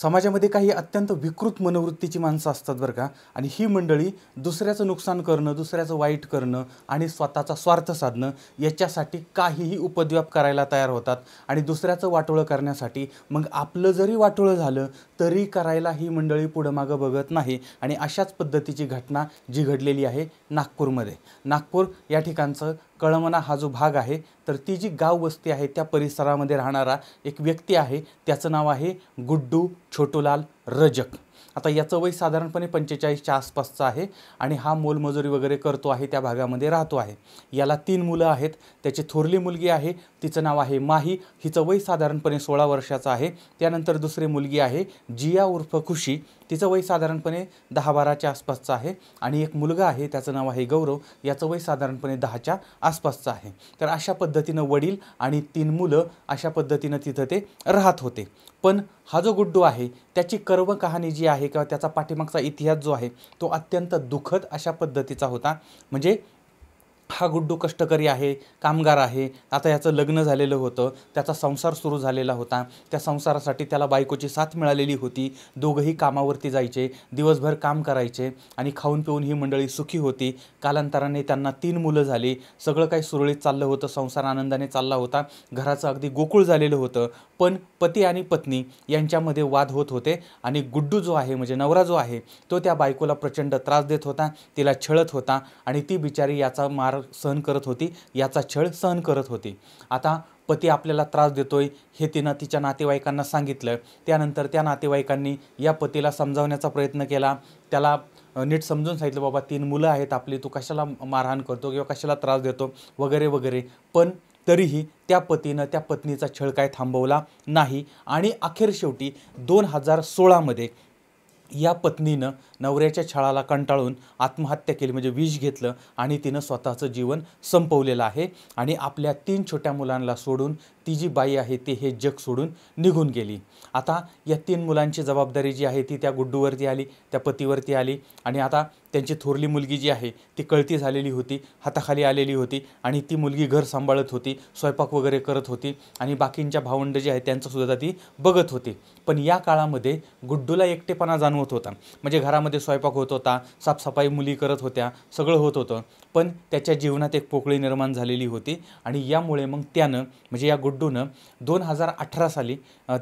समाजामध्ये काही अत्यंत विकृत मनोवृत्तीची माणसं असतात बरं का. आणि ही मंडळी दुसऱ्याचं नुकसान करणं, दुसऱ्याचं वाईट करणं आणि स्वतःचा स्वार्थ साधणं याच्यासाठी काहीही उपद्व्याप करायला तयार होतात. आणि दुसऱ्याचं वाटोळं करण्यासाठी मग आपलं जरी वाटोळं झालं तरी करायला ही मंडळी पुढं मागं बघत नाही. आणि अशाच पद्धतीची घटना जी घडलेली आहे नागपूरमध्ये. नागपूर या ठिकाणचं कळमना हा जो भाग आहे, तर ती जी गाव वस्ती आहे त्या परिसरामध्ये राहणारा एक व्यक्ती आहे. त्याचं नाव आहे गुड्डू छोटूलाल रजक. आता याचं वय साधारणपणे 45च्या आसपासचं आहे आणि हा मोलमजुरी वगैरे करतो आहे, त्या भागामध्ये राहतो आहे. याला 3 मुलं आहेत. त्याची थोरली मुलगी आहे, तिचं नाव आहे माही, हिचं वय साधारणपणे 16 वर्षाचं आहे. त्यानंतर दुसरी मुलगी आहे जिया उर्फ खुशी, तिचं वय साधारणपणे 10-12च्या आसपासचं आहे. आणि एक मुलगा आहे, त्याचं नाव आहे गौरव, याचं वय साधारणपणे 10च्या आसपासचं आहे. तर अशा पद्धतीनं वडील आणि 3 मुलं अशा पद्धतीनं तिथं ते राहत होते. पण हा जो गुड्डू आहे त्याची कर्म कहाणी जी आहे किंवा त्याचा पाठीमागचा इतिहास जो आहे तो अत्यंत दुःखद अशा पद्धतीचा होता. म्हणजे हा गुड्डू कष्टकरी आहे, कामगार आहे. आता याचं लग्न झालेलं होतं, त्याचा संसार सुरू झालेला होता. त्या संसारासाठी त्याला बायकोची साथ मिळालेली होती. दोघंही कामावरती जायचे, दिवसभर काम करायचे आणि खाऊन पिऊन ही मंडळी सुखी होती. कालांतराने त्यांना 3 मुलं झाली. सगळं काही सुरळीत चाललं होतं, संसार आनंदाने चालला होता, घराचं अगदी गोकुळ झालेलं होतं. पण पती आणि पत्नी यांच्यामध्ये वाद होत होते आणि गुड्डू जो आहे म्हणजे नवरा जो आहे तो त्या बायकोला प्रचंड त्रास देत होता, तिला छळत होता आणि ती बिचारी याचा मार सहन करत होती, याचा छळ सहन करत होती. आता पती आपल्याला त्रास देतोय हे तिनं तिच्या नातेवाईकांना सांगितलं. त्यानंतर त्या नातेवाईकांनी या पतीला समजावण्याचा प्रयत्न केला, त्याला नीट समजून सांगितलं, बाबा 3 मुलं आहेत आपली, तू कशाला मारहाण करतो किंवा कशाला त्रास देतो वगैरे वगैरे. पण तरीही त्या पतीनं त्या पत्नीचा छळ काय थांबवला नाही. आणि अखेर शेवटी 2016मध्ये या पत्नीनं नवऱ्याच्या छळाला कंटाळून आत्महत्या केली, म्हणजे विष घेतलं आणि तिनं स्वतःचं जीवन संपवलेलं आहे. आणि आपल्या 3 छोट्या मुलांना सोडून ती जी बाई आहे ती हे जग सोडून निघून गेली. आता या 3 मुलांची जबाबदारी जी आहे ती त्या गुड्डूवरती आली, त्या पतीवरती आली. आणि आता त्यांची थोरली मुलगी जी आहे ती कळती झालेली होती, हाताखाली आलेली होती आणि ती मुलगी घर सांभाळत होती, स्वयंपाक वगैरे करत होती आणि बाकींच्या भावंड जे आहेत त्यांचंसुद्धा ती बघत होती. पण या काळामध्ये गुड्डूला एकटेपणा जाणवत होता. म्हणजे घरामध्ये स्वयंपाक होत होता, साफसफाई मुली करत होत्या, सगळं होत होतं, पण त्याच्या जीवनात एक पोकळी निर्माण झालेली होती. आणि यामुळे मग त्यानं म्हणजे या गुड्डूनं 2018 साली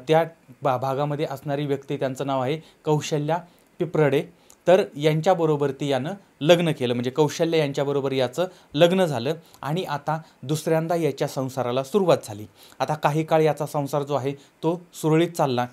त्या भागामध्ये असणारी व्यक्ती, त्यांचं नाव आहे कौशल्या पिपरडे, तर यांच्याबरोबर ती यानं लग्न केलं. म्हणजे कौशल्य यांच्याबरोबर याचं लग्न झालं आणि आता दुसऱ्यांदा याच्या संसाराला सुरुवात झाली. आता काही काळ याचा संसार जो आहे तो सुरळीत चालला,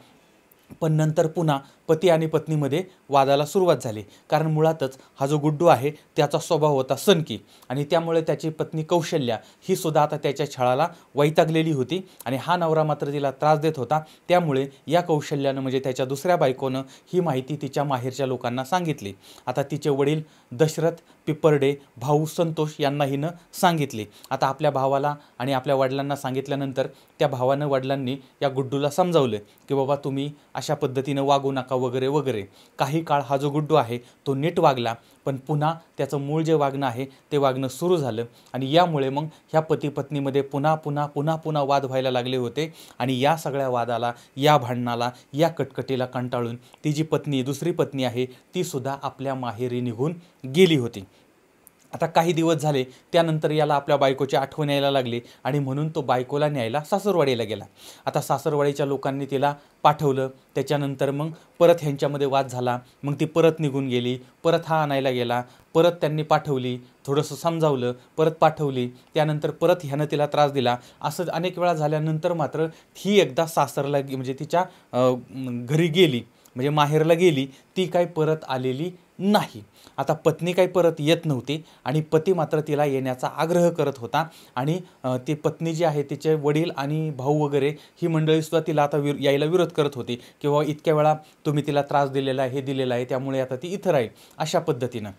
पण नंतर पुन्हा पती आणि पत्नीमध्ये वादाला सुरुवात झाली. कारण मुळातच हा जो गुड्डू आहे त्याचा स्वभाव होता सनकी आणि त्यामुळे त्याची पत्नी कौशल्या ही सुद्धा आता त्याच्या छळाला वैतागलेली होती आणि हा नवरा मात्र तिला त्रास देत होता. त्यामुळे या कौशल्यानं म्हणजे त्याच्या दुसऱ्या बायकोनं ही माहिती तिच्या माहेरच्या लोकांना सांगितली. आता तिचे वडील दशरथ पिपरडे, भाऊ संतोष यांना हिनं सांगितले. आता आपल्या भावाला आणि आपल्या वडिलांना सांगितल्यानंतर त्या भावानं वडिलांनी या गुड्डूला समजावलं की बाबा तुम्ही अशा पद्धतीनं वागू नका वगैरे वगैरे. काही काळ हा जो गुड्डू आहे तो नीट वागला, पण पुन्हा त्याचं मूळ जे वागणं आहे ते वागणं सुरू झालं आणि यामुळे मग ह्या पती पत्नीमध्ये पुन्हा पुन्हा पुन्हा पुन्हा वाद व्हायला लागले होते. आणि या सगळ्या वादाला, या भांडणाला, या कटकटीला कंटाळून ती जी पत्नी, दुसरी पत्नी आहे ती सुद्धा आपल्या माहेरी निघून गेली होती. आता काही दिवस झाले त्यानंतर याला आपल्या बायकोची आठवण यायला लागली आणि म्हणून तो बायकोला न्यायला सासरवाडीला गेला. आता सासरवाडीच्या लोकांनी तिला पाठवलं. त्याच्यानंतर मग परत ह्यांच्यामध्ये वाद झाला. मग ती परत निघून गेली, परत हा आणायला गेला, परत त्यांनी पाठवली, थोडंसं समजावलं, परत पाठवली, त्यानंतर परत ह्यानं तिला त्रास दिला. असं अनेक वेळा झाल्यानंतर मात्र ही एकदा सासरला म्हणजे तिच्या घरी गेली, म्हणजे माहेरला गेली, ती काही परत आलेली नाही. आता पत्नी काही परत येत नव्हती आणि पती मात्र तिला येण्याचा आग्रह करत होता. आणि ती पत्नी जी आहे तिचे वडील आणि भाऊ वगैरे ही मंडळीसुद्धा तिला आता यायला विरोध करत होती की बाबा इतक्या वेळा तुम्ही तिला त्रास दिलेला आहे, हे दिलेला आहे, त्यामुळे आता ती इथं राहील, अशा पद्धतीनं.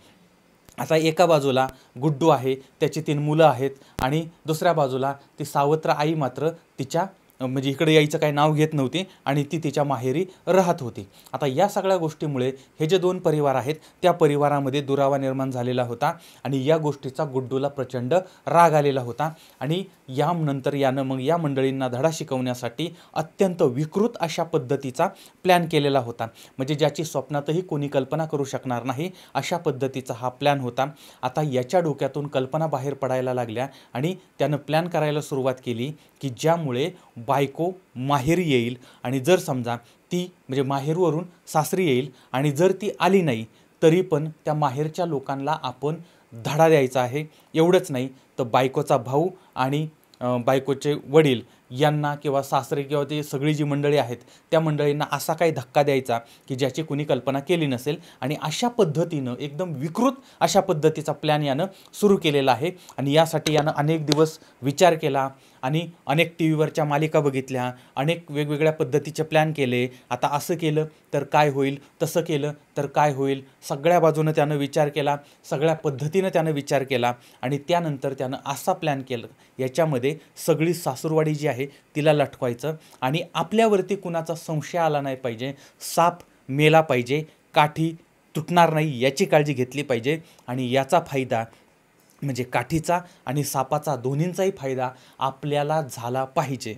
आता एका बाजूला गुड्डू आहे, त्याची 3 मुलं आहेत आणि दुसऱ्या बाजूला ती सावत्र आई मात्र तिच्या म्हणजे इकडे यायचं काही नाव घेत नव्हती आणि ती तिच्या माहेरी राहत होती. आता या सगळ्या गोष्टीमुळे हे जे 2 परिवार आहेत त्या परिवारामध्ये दुरावा निर्माण झालेला होता आणि या गोष्टीचा गुड्डूला प्रचंड राग आलेला होता. आणि यानंतर यानं मग या मंडळींना धडा शिकवण्यासाठी अत्यंत विकृत अशा पद्धतीचा प्लॅन केलेला होता, म्हणजे ज्याची स्वप्नातही कोणी कल्पना करू शकणार नाही अशा पद्धतीचा हा प्लॅन होता. आता याच्या डोक्यातून कल्पना बाहेर पडायला लागल्या आणि त्यानं प्लॅन करायला सुरुवात केली की ज्यामुळे बायको माहेरी येईल आणि जर समजा ती म्हणजे माहेरवरून सासरी येईल आणि जर ती आली नाही तरी पण त्या माहेरच्या लोकांना आपण धडा द्यायचा आहे. एवढंच नाही तर बायकोचा भाऊ आणि बायकोचे वडील यांना किंवा सासरे किंवा ते सगळी जी मंडळी आहेत त्या मंडळींना असा काही धक्का द्यायचा की ज्याची कुणी कल्पना केली नसेल. आणि अशा पद्धतीनं एकदम विकृत अशा पद्धतीचा प्लॅन यानं सुरू केलेला आहे. आणि यासाठी यानं अनेक दिवस विचार केला आणि अनेक टी व्हीवरच्या मालिका बघितल्या, अनेक वेगवेगळ्या पद्धतीचे प्लॅन केले. आता असं केलं तर काय होईल, तसं केलं तर काय होईल, सगळ्या बाजूनं त्यानं विचार केला, सगळ्या पद्धतीनं त्यानं विचार केला आणि त्यानंतर त्यानं असा प्लॅन केला याच्यामध्ये सगळी सासूरवाडी जी आहे तिला लटकवायचं आणि आपल्यावरती कुणाचा संशय आला नाही पाहिजे, साप मेला पाहिजे, काठी तुटणार नाही याची काळजी घेतली पाहिजे. आणि याचा फायदा म्हणजे काठीचा आणि सापाचा दोन्हींचाही फायदा आपल्याला झाला पाहिजे.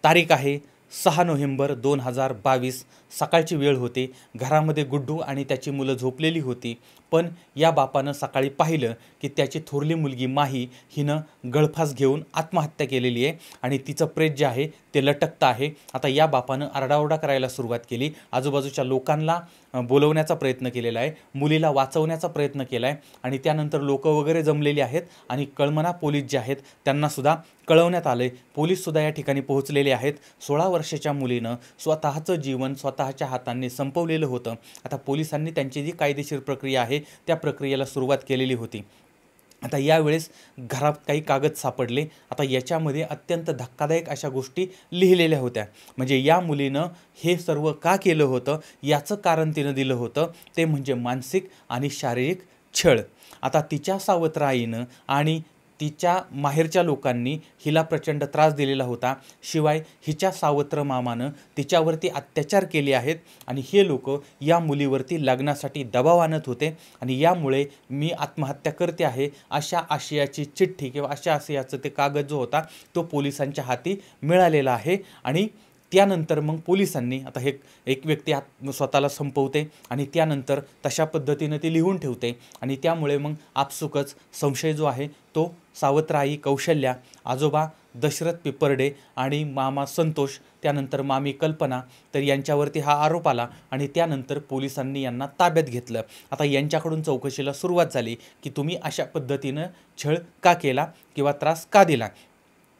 तारीख आहे 6 नोव्हेंबर 2022. सकाळची वेळ होती. घरामध्ये गुड्डू आणि त्याची मुलं झोपलेली होती. पण या बापानं सकाळी पाहिलं की त्याची थोरली मुलगी माही हिनं गळफास घेऊन आत्महत्या केलेली आहे आणि तिचं प्रेत जे आहे ते लटकतं आहे. आता या बापानं आरडाओरडा करायला सुरुवात केली. आजूबाजूच्या लोकांना बोलवण्याचा प्रयत्न केलेला आहे, मुलीला वाचवण्याचा प्रयत्न केला आहे आणि त्यानंतर लोक वगैरे जमलेली आहेत आणि कळमना पोलीस जे आहेत त्यांनासुद्धा कळवण्यात आलं आहे. पोलीससुद्धा या ठिकाणी पोहोचलेले आहेत. 16 वर्षाच्या मुलीनं स्वतःचं जीवन स्वतःच्या हातांनी संपवलेलं होतं. आता पोलिसांनी त्यांची जी कायदेशीर प्रक्रिया आहे त्या प्रक्रियेला सुरुवात केलेली होती. आता यावेळेस घरात काही कागद सापडले. आता याच्यामध्ये अत्यंत धक्कादायक अशा गोष्टी लिहिलेल्या होत्या. म्हणजे या मुलीनं हे सर्व का केलं होतं याचं कारण तिनं दिलं होतं ते म्हणजे मानसिक आणि शारीरिक छळ. आता तिच्या सावत्र आईनं आणि तिच्या माहेरच्या लोकांनी हिला प्रचंड त्रास दिलेला होता. शिवाय हिच्या सावत्र मामानं तिच्यावरती अत्याचार केले आहेत आणि हे लोक या मुलीवरती लग्नासाठी दबाव आणत होते आणि यामुळे मी आत्महत्या करते आहे अशा आशयाची चिठ्ठी किंवा अशा आशयाचं ते कागद जो होता तो पोलिसांच्या हाती मिळालेला आहे. आणि त्यानंतर मग पोलिसांनी आता हे एक व्यक्ती स्वतःला संपवते आणि त्यानंतर तशा पद्धतीनं ती लिहून ठेवते आणि त्यामुळे मग आपसुकच संशय जो आहे तो सावत्र आई कौशल्या, आजोबा दशरथ पिपरडे आणि मामा संतोष, त्यानंतर मामी कल्पना, तर यांच्यावरती हा आरोप आला आणि त्यानंतर पोलिसांनी यांना ताब्यात घेतलं. आता यांच्याकडून चौकशीला सुरुवात झाली की तुम्ही अशा पद्धतीनं छळ का केला किंवा त्रास का दिला.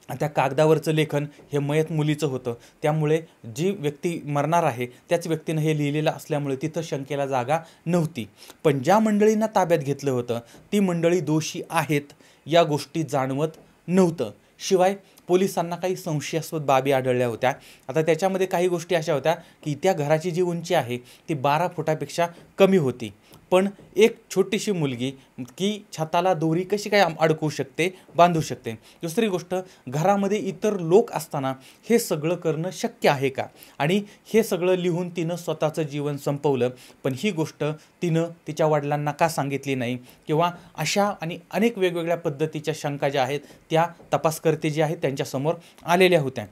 त्या कागदावरचं लेखन हे मयत मुलीचं होतं, त्यामुळे जी व्यक्ती मरणार आहे त्याच व्यक्तीनं हे लिहिलेलं असल्यामुळे तिथं शंकेला जागा नव्हती. पण ज्या मंडळींना ताब्यात घेतलं होतं ती मंडळी दोषी आहेत या गोष्टी जाणवत नव्हतं. शिवाय पोलिसांना काही संशयास्पद बाबी आढळल्या होत्या. आता त्याच्यामध्ये काही गोष्टी अशा होत्या की त्या घराची जी उंची आहे ती 12 फुटापेक्षा कमी होती. पण एक छोटीशी मुलगी की छताला दोरी कशी काय अडकवू शकते, बांधू शकते. दुसरी गोष्ट, घरामध्ये इतर लोक असताना हे सगळं करणं शक्य आहे का. आणि हे सगळं लिहून तिनं स्वतःचं जीवन संपवलं. पण ही गोष्ट तिनं तिच्या वडिलांना का सांगितली नाही किंवा अशा आणि अनेक वेगवेगळ्या पद्धतीच्या शंका ज्या आहेत त्या तपासकर्ते जे आहेत त्यांच्यासमोर आलेल्या होत्या.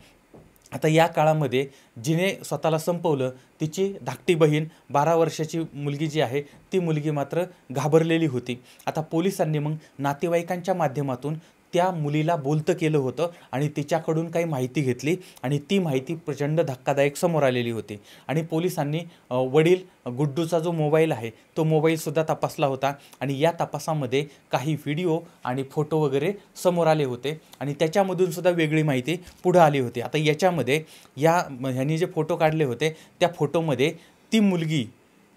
आता या काळामध्ये जिने स्वतःला संपवलं तिची धाकटी बहीण 12 वर्षाची मुलगी जी आहे ती मुलगी मात्र घाबरलेली होती. आता पोलिसांनी मग नातेवाईकांच्या माध्यमातून त्या मुलीला बोलतं केलं होतं आणि तिच्याकडून काही माहिती घेतली आणि ती माहिती प्रचंड धक्कादायक समोर आलेली होती. आणि पोलिसांनी वडील गुड्डूचा जो मोबाईल आहे तो मोबाईलसुद्धा तपासला होता आणि या तपासामध्ये काही व्हिडिओ आणि फोटो वगैरे समोर आले होते आणि त्याच्यामधून सुद्धा वेगळी माहिती पुढं आली होती. आता याच्यामध्ये ह्यांनी जे फोटो काढले होते त्या फोटोमध्ये ती मुलगी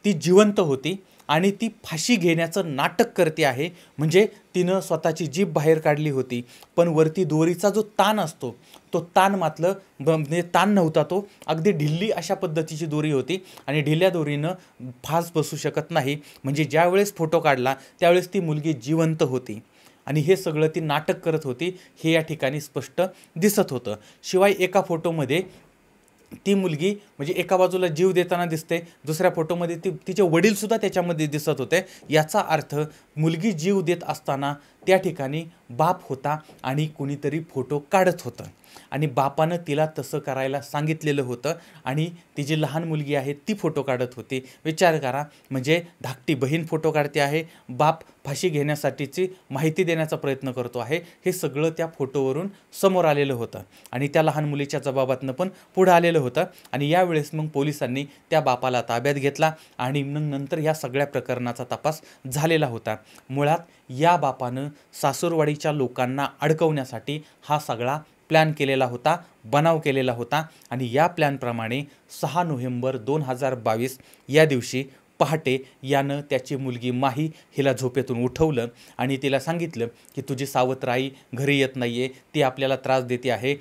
ती जिवंत होती आणि ती फाशी घेण्याचं नाटक करते आहे. म्हणजे तिनं स्वतःची जीभ बाहेर काढली होती पण वरती दोरीचा जो ताण असतो तो ताण मात्र म्हणजे ताण नव्हता, तो अगदी ढिल्ली अशा पद्धतीची दोरी होती आणि ढिल्या दोरीनं फास बसू शकत नाही. म्हणजे ज्यावेळेस फोटो काढला त्यावेळेस ती मुलगी जिवंत होती. आणि हे सगळं ती नाटक करत होती हे या ठिकाणी स्पष्ट दिसत होतं. शिवाय एका फोटोमध्ये ती मुलगी म्हणजे एका बाजूला जीव देताना दिसते, दुसऱ्या फोटोमध्ये तिचे वडीलसुद्धा त्याच्यामध्ये दिसत होते. याचा अर्थ मुलगी जीव देत असताना त्या ठिकाणी बाप होता आणि कुणीतरी फोटो काढत होतं आणि बापानं तिला तसं करायला सांगितलेलं होतं आणि ती जी लहान मुलगी आहे ती फोटो काढत होती. विचार करा, म्हणजे धाकटी बहीण फोटो काढते आहे, बाप फाशी घेण्यासाठीची माहिती देण्याचा प्रयत्न करतो आहे. हे सगळं त्या फोटोवरून समोर आलेलं होतं आणि त्या लहान मुलीच्या जबाबातनं पण पुढं आलेलं होतं. आणि यावेळेस मग पोलिसांनी त्या बापाला ताब्यात घेतला आणि मग नंतर या सगळ्या प्रकरणाचा तपास झालेला होता. मुळात या बापानं सासूरवाडीच्या लोकांना अडकवण्यासाठी हा सगळा प्लॅन केलेला होता, बनाव केलेला होता. आणि या प्लॅनप्रमाणे 6 नोव्हेंबर 2022 या दिवशी पहाटे यानं त्याची मुलगी माही हिला झोपेतून उठवलं आणि तिला सांगितलं की तुझी सावत्र आई घरी येत नाही आहे, ती आपल्याला त्रास देते आहे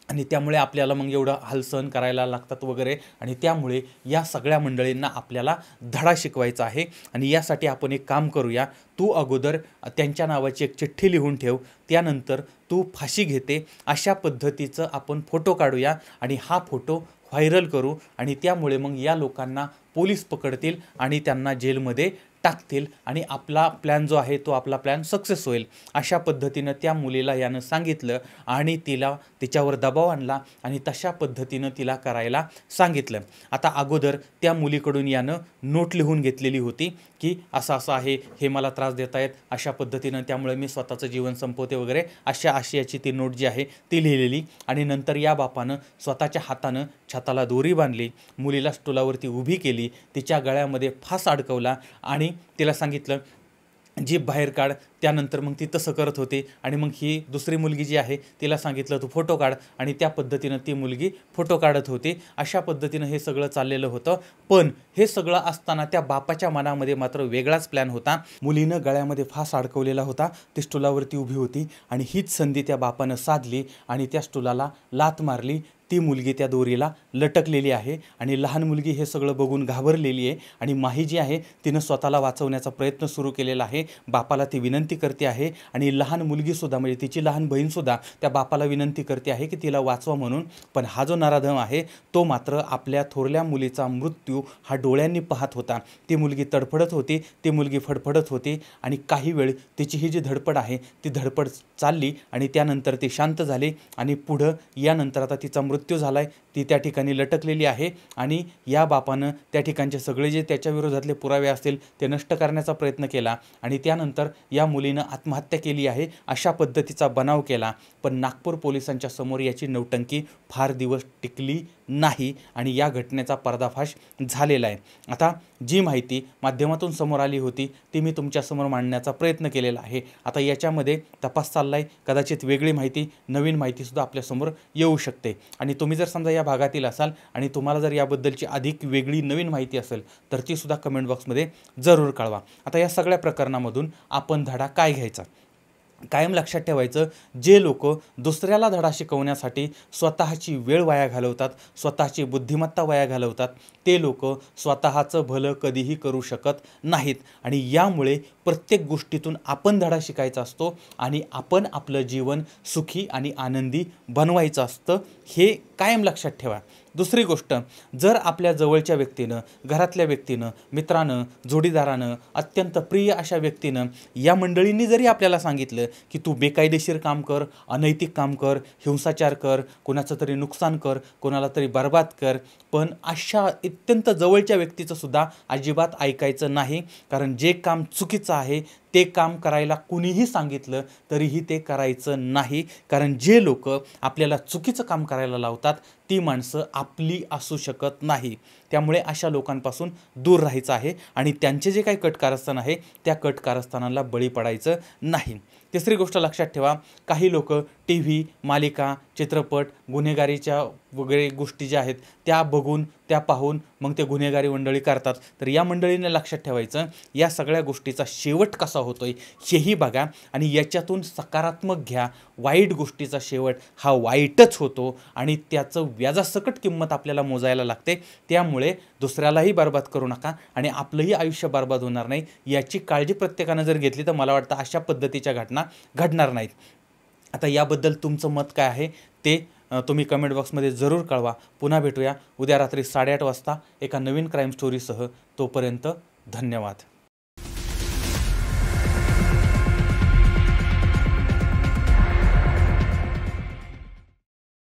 आणि त्यामुळे आपल्याला मग एवढं हाल सहन करायला लागतात वगैरे. आणि त्यामुळे या सगळ्या मंडळींना आपल्याला धडा शिकवायचा आहे आणि यासाठी आपण एक काम करूया, तू अगोदर त्यांच्या नावाची एक चिठ्ठी लिहून ठेव, त्यानंतर तू फाशी घेते अशा पद्धतीचं आपण फोटो काढूया आणि हा फोटो व्हायरल करू आणि त्यामुळे मग या लोकांना पोलीस पकडतील आणि त्यांना जेलमध्ये टाकतील आणि आपला प्लॅन जो आहे तो आपला प्लॅन सक्सेस होईल. अशा पद्धतीनं त्या मुलीला यानं सांगितलं आणि तिच्यावर दबाव आणला आणि तशा पद्धतीनं तिला करायला सांगितलं. आता अगोदर त्या मुलीकडून यानं नोट लिहून घेतलेली होती की असं असं आहे, हे मला त्रास देत आहेत अशा पद्धतीनं, त्यामुळे मी स्वतःचं जीवन संपवते वगैरे, अशा आशयाची ती नोट जी आहे ती लिहिलेली. आणि नंतर या बापानं स्वतःच्या हातानं छाताला दोरी बांधली, मुलीला स्टुलावरती उभी केली, तिच्या गळ्यामध्ये फास अडकवला आणि तिला सांगितलं जीभ बाहेर काढ. त्यानंतर मग ती तसं करत होती आणि मग ही दुसरी मुलगी जी आहे तिला सांगितलं तू फोटो काढ आणि त्या पद्धतीनं ती मुलगी फोटो काढत होती. अशा पद्धतीनं हे सगळं चाललेलं होतं. पण हे सगळं असताना त्या बापाच्या मनामध्ये मात्र वेगळाच प्लॅन होता. मुलीनं गळ्यामध्ये फास अडकवलेला होता, ती स्टुलावरती उभी होती आणि हीच संधी त्या बापानं साधली आणि त्या स्टुलाला लाथ मारली. ती मुलगी त्या दोरीला लटकलेली आहे आणि लहान मुलगी हे सगळं बघून घाबरलेली आहे आणि माही जी आहे तिनं स्वतःला वाचवण्याचा प्रयत्न सुरू केलेला आहे. बापाला ती विनंती करते आहे आणि लहान मुलगीसुद्धा म्हणजे तिची लहान बहीणसुद्धा त्या बापाला विनंती करते आहे की तिला वाचवा म्हणून. पण हा जो नराधम आहे तो मात्र आपल्या थोरल्या मुलीचा मृत्यू हा डोळ्यांनी पाहत होता. ती मुलगी तडफडत होती, ती मुलगी फडफडत होती आणि काही वेळ तिची ही जी धडपड आहे ती धडपड चालली आणि त्यानंतर ती शांत झाली आणि पुढं यानंतर आता तिचा मृत्यू झाला आहे, ती त्या ठिकाणी लटकलेली आहे आणि या बापानं त्या ठिकाणचे सगळे जे त्याच्या विरोधातले पुरावे असतील ते नष्ट करण्याचा प्रयत्न केला आणि त्यानंतर या मुलीनं आत्महत्या केली आहे अशा पद्धतीचा बनाव केला. पण नागपूर पोलिसांच्या समोर याची नौटंकी फार दिवस टिकली नाही आणि या घटनेचा पर्दाफाश झालेला आहे. आता जी माहिती माध्यमातून समोर आली होती ती मी तुमच्यासमोर मांडण्याचा प्रयत्न केलेला आहे. आता याच्यामध्ये तपास चालला आहे, कदाचित वेगळी माहिती, नवीन माहितीसुद्धा आपल्यासमोर येऊ शकते. आणि तुम्ही जर समजा या भागातील असाल आणि तुम्हाला जर याबद्दलची अधिक वेगळी नवीन माहिती असेल तर ती सुद्धा कमेंट बॉक्समध्ये जरूर कळवा. आता या सगळ्या प्रकरणामधून आपण धडा काय घ्यायचा? कायम लक्षात ठेवायचं, जे लोक दुसऱ्याला धडा शिकवण्यासाठी स्वतःची वेळ वाया घालवतात, स्वतःची बुद्धिमत्ता वाया घालवतात, ते लोक स्वतःचं भलं कधीही करू शकत नाहीत. आणि यामुळे प्रत्येक गोष्टीतून आपण धडा शिकायचा असतो आणि आपण आपलं जीवन सुखी आणि आनंदी बनवायचं असतं, हे कायम लक्षात ठेवा. दुसरी गोष्ट, जर आपल्या जवळच्या व्यक्तीनं, घरातल्या व्यक्तीनं, मित्रानं, जोडीदारानं, अत्यंत प्रिय अशा व्यक्तीनं, या मंडळींनी जरी आपल्याला सांगितलं की तू बेकायदेशीर काम कर, अनैतिक काम कर, हिंसाचार कर, कोणाचं तरी नुकसान कर, कोणाला तरी बर्बाद कर, पण अशा अत्यंत जवळच्या व्यक्तीचं सुद्धा अजिबात ऐकायचं नाही. कारण जे काम चुकीचं आहे ते काम करायला कुणीही सांगितलं तरीही ते करायचं नाही. कारण जे लोक आपल्याला चुकीचं काम करायला लावतात ती माणसं आपली असू शकत नाही. त्यामुळे अशा लोकांपासून दूर राहायचं आहे आणि त्यांचे जे काही कट कारस्थान आहे त्या कट कारस्थानाला बळी पडायचं नाही. तिसरी गोष्ट लक्षात ठेवा, काही लोक टी व्ही, मालिका, चित्रपट, गुन्हेगारीच्या वगैरे गोष्टी ज्या आहेत त्या बघून, त्या पाहून मग ते गुन्हेगारी मंडळी करतात. तर या मंडळीने लक्षात ठेवायचं, या सगळ्या गोष्टीचा शेवट कसा होतोय हेही बघा आणि याच्यातून सकारात्मक घ्या. वाईट गोष्टीचा शेवट हा वाईटच होतो आणि त्याचं व्याजासकट किंमत आपल्याला मोजायला लागते. त्यामुळे दुसऱ्यालाही बरबाद करू नका आणि आपलंही आयुष्य बरबाद होणार नाही याची काळजी प्रत्येकानं जर घेतली तर मला वाटतं अशा पद्धतीच्या घटना घडणार नाहीत. आता याबद्दल तुमचं मत काय आहे ते तुम्ही कमेंट बॉक्समध्ये जरूर कळवा. पुन्हा भेटूया उद्या रात्री 8:30 वाजता एका नवीन क्राईम स्टोरीसह. तोपर्यंत धन्यवाद.